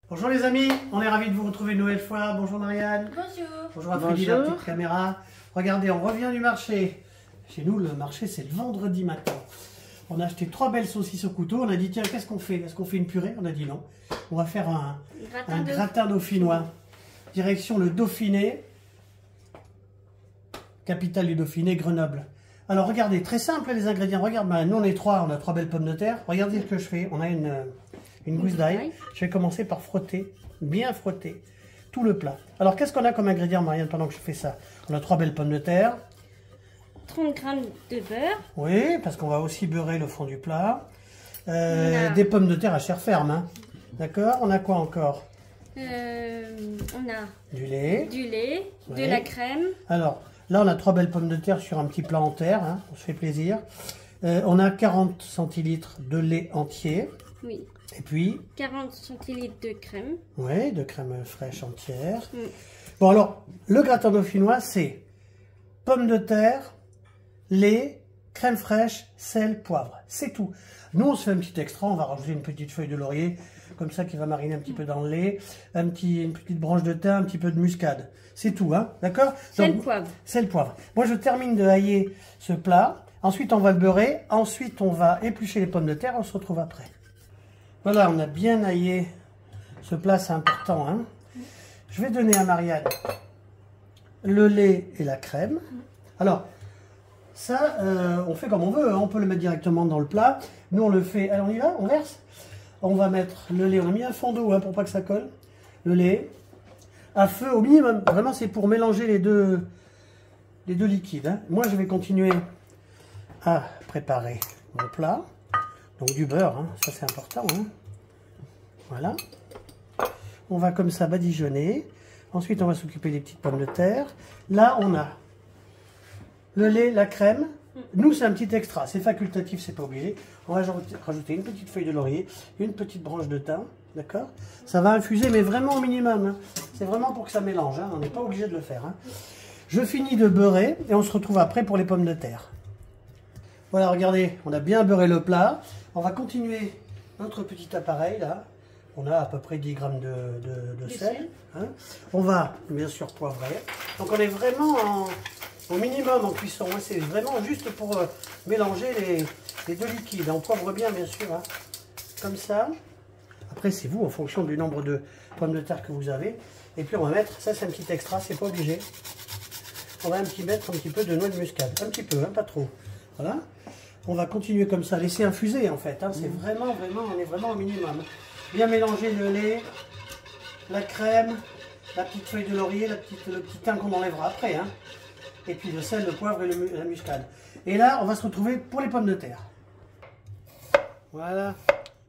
Bonjour les amis, on est ravis de vous retrouver une nouvelle fois. Bonjour Marianne. Bonjour. Bonjour à Freddy, la petite caméra. Regardez, on revient du marché. Chez nous, le marché, c'est le vendredi matin. On a acheté 3 belles saucisses au couteau. On a dit, tiens, qu'est-ce qu'on fait? Est-ce qu'on fait une purée? On a dit non. On va faire un gratin dauphinois. Direction le Dauphiné. Capitale du Dauphiné, Grenoble. Alors regardez, très simple les ingrédients. Regarde, nous on est 3, on a 3 belles pommes de terre. Regardez ce que je fais. On a une gousse d'ail. Je vais commencer par frotter, bien frotter tout le plat. Alors qu'est-ce qu'on a comme ingrédient, Marianne, pendant que je fais ça? On a 3 belles pommes de terre. 30 g de beurre. Oui, parce qu'on va aussi beurrer le fond du plat. Des pommes de terre à chair ferme. Hein. D'accord? On a quoi encore? On a du lait. De la crème. Alors, là on a 3 belles pommes de terre sur un petit plat en terre. Hein. On se fait plaisir. On a 40 centilitres de lait entier. Oui. Et puis 40 centilitres de crème. Oui, de crème fraîche entière. Bon alors, le gratin dauphinois, c'est pommes de terre, lait, crème fraîche, sel, poivre. C'est tout. Nous, on se fait un petit extra. On va rajouter une petite feuille de laurier, comme ça, qui va mariner un petit peu dans le lait. Une petite branche de thym, un petit peu de muscade. C'est tout, hein, d'accord? Sel, poivre. Sel, poivre. Moi, je termine de hailler ce plat. Ensuite, on va le beurrer. Ensuite, on va éplucher les pommes de terre. On se retrouve après. Voilà, on a bien haillé ce plat, c'est important. Hein. Je vais donner à Marianne le lait et la crème. Alors, ça, on fait comme on veut. Hein. On peut le mettre directement dans le plat. Nous, on le fait. Alors, on y va, on verse. On va mettre le lait. On a mis un fond d'eau hein, pour pas que ça colle. Le lait à feu au minimum. Vraiment, c'est pour mélanger les deux liquides. Hein. Moi, je vais continuer à préparer mon plat. Donc du beurre, hein, ça c'est important. Hein. Voilà. On va comme ça badigeonner. Ensuite, on va s'occuper des petites pommes de terre. Là, on a le lait, la crème. Nous, c'est un petit extra. C'est facultatif, c'est pas obligé. On va rajouter une petite feuille de laurier, une petite branche de thym. D'accord? Ça va infuser, mais vraiment au minimum. Hein. C'est vraiment pour que ça mélange. Hein. On n'est pas obligé de le faire. Hein. Je finis de beurrer et on se retrouve après pour les pommes de terre. Voilà, regardez, on a bien beurré le plat. On va continuer notre petit appareil là. On a à peu près 10 grammes de sel. Hein. On va bien sûr poivrer. Donc on est vraiment au minimum en cuisson. Hein. C'est vraiment juste pour mélanger les deux liquides. On poivre bien sûr. Hein. Comme ça. Après c'est vous en fonction du nombre de pommes de terre que vous avez. Et puis on va mettre, ça c'est un petit extra, c'est pas obligé. On va mettre un petit peu de noix de muscade. Un petit peu, hein, pas trop. Voilà. On va continuer comme ça, laisser infuser en fait. Hein. C'est vraiment, on est vraiment au minimum. Bien mélanger le lait, la crème, la petite feuille de laurier, le petit thym qu'on enlèvera après. Hein. Et puis le sel, le poivre et la muscade. Et là, on va se retrouver pour les pommes de terre. Voilà.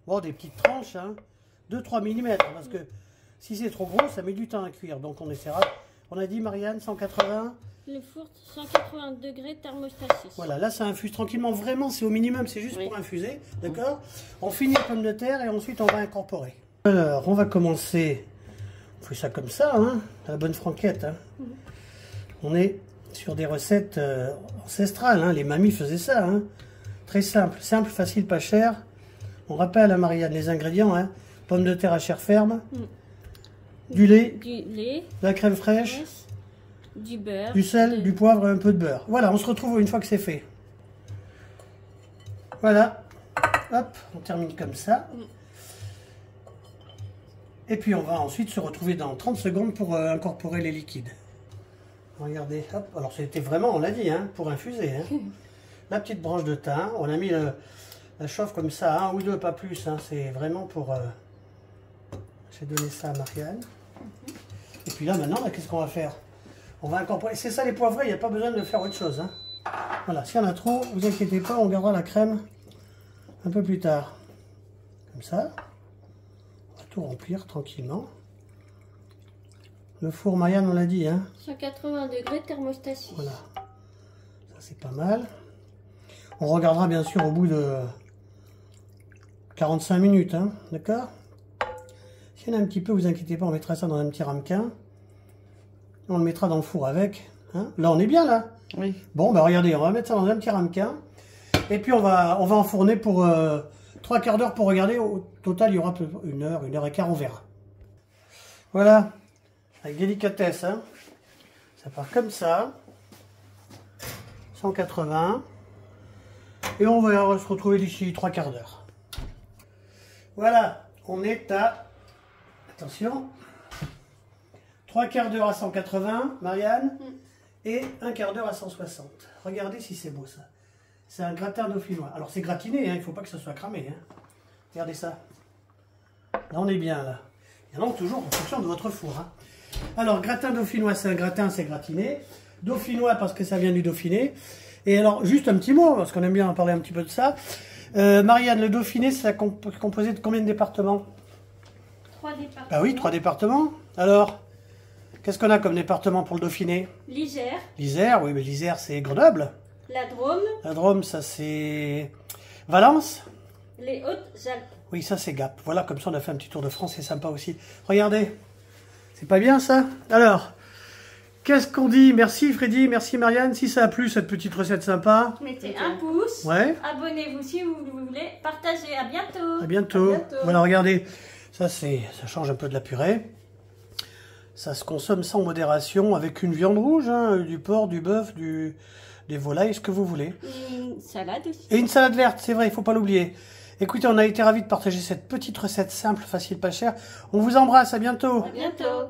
Bon, des petites tranches, hein. 2-3 mm. Parce que si c'est trop gros, ça met du temps à cuire. Donc on essaiera. On a dit, Marianne, 180. Le four 180 degrés thermostat 6. Voilà, là ça infuse tranquillement, vraiment c'est au minimum, c'est juste pour infuser, d'accord? On finit les pommes de terre et ensuite on va incorporer. Alors on va commencer, on fait ça comme ça, hein, à la bonne franquette. Hein. On est sur des recettes ancestrales, hein. Les mamies faisaient ça, hein. Très simple, facile, pas cher. On rappelle à Marianne les ingrédients, hein. Pommes de terre à chair ferme, du lait, de la crème fraîche. Du beurre, du sel, du poivre et un peu de beurre. Voilà, on se retrouve une fois que c'est fait. Voilà. Hop, on termine comme ça. Et puis on va ensuite se retrouver dans 30 secondes pour incorporer les liquides. Regardez, hop. Alors c'était vraiment, on l'a dit, hein, pour infuser. Hein. La petite branche de thym. On a mis la chauffe comme ça, un ou deux, pas plus. Hein. C'est vraiment pour... J'ai donné ça à Marianne. Et puis là, maintenant, qu'est-ce qu'on va faire? On va incorporer, c'est ça les poivrés, il n'y a pas besoin de faire autre chose. Hein. Voilà, s'il y en a trop, vous inquiétez pas, on gardera la crème un peu plus tard. Comme ça. On va tout remplir tranquillement. Le four, Marianne, on l'a dit. Hein. 180 degrés thermostat 6. Voilà. Ça c'est pas mal. On regardera bien sûr au bout de 45 minutes. Hein. D'accord? S'il y en a un petit peu, vous inquiétez pas, on mettra ça dans un petit ramequin. On le mettra dans le four avec. Hein. Là, on est bien, là. Oui. Bon, bah regardez, on va mettre ça dans un petit ramequin. Et puis, on va enfourner pour 3 quarts d'heure pour regarder. Au total, il y aura une heure et quart, on verra. Voilà, avec délicatesse, hein. Ça part comme ça. 180. Et on va se retrouver d'ici 3 quarts d'heure. Voilà, on est à... Attention. 3 quarts d'heure à 180, Marianne. Et 1 quart d'heure à 160. Regardez si c'est beau ça. C'est un gratin dauphinois. Alors c'est gratiné, hein, il ne faut pas que ça soit cramé. Hein. Regardez ça. Là on est bien là. Il y en a toujours en fonction de votre four. Hein. Alors gratin dauphinois, c'est un gratin, c'est gratiné. Dauphinois parce que ça vient du Dauphiné. Et alors juste un petit mot, parce qu'on aime bien en parler un petit peu de ça. Marianne, le Dauphiné, c'est composé de combien de départements? 3 départements. Ah oui, 3 départements. Alors, qu'est-ce qu'on a comme département pour le Dauphiné? L'Isère. L'Isère, oui, mais l'Isère c'est Grenoble. La Drôme. La Drôme, ça c'est Valence. Les Hautes-Alpes. Oui, ça c'est Gap. Voilà, comme ça on a fait un petit tour de France, c'est sympa aussi. Regardez, c'est pas bien ça? Alors, qu'est-ce qu'on dit? Merci Freddy, merci Marianne. Si ça a plu cette petite recette sympa, mettez un pouce. Ouais. Abonnez-vous si vous voulez. Partagez. À bientôt. À bientôt. À bientôt. Voilà, regardez, ça change un peu de la purée. Ça se consomme sans modération avec une viande rouge, hein, du porc, du bœuf, des volailles, ce que vous voulez. Une salade aussi. Et une salade verte, c'est vrai, il faut pas l'oublier. Écoutez, on a été ravis de partager cette petite recette simple, facile, pas chère. On vous embrasse, à bientôt. À bientôt.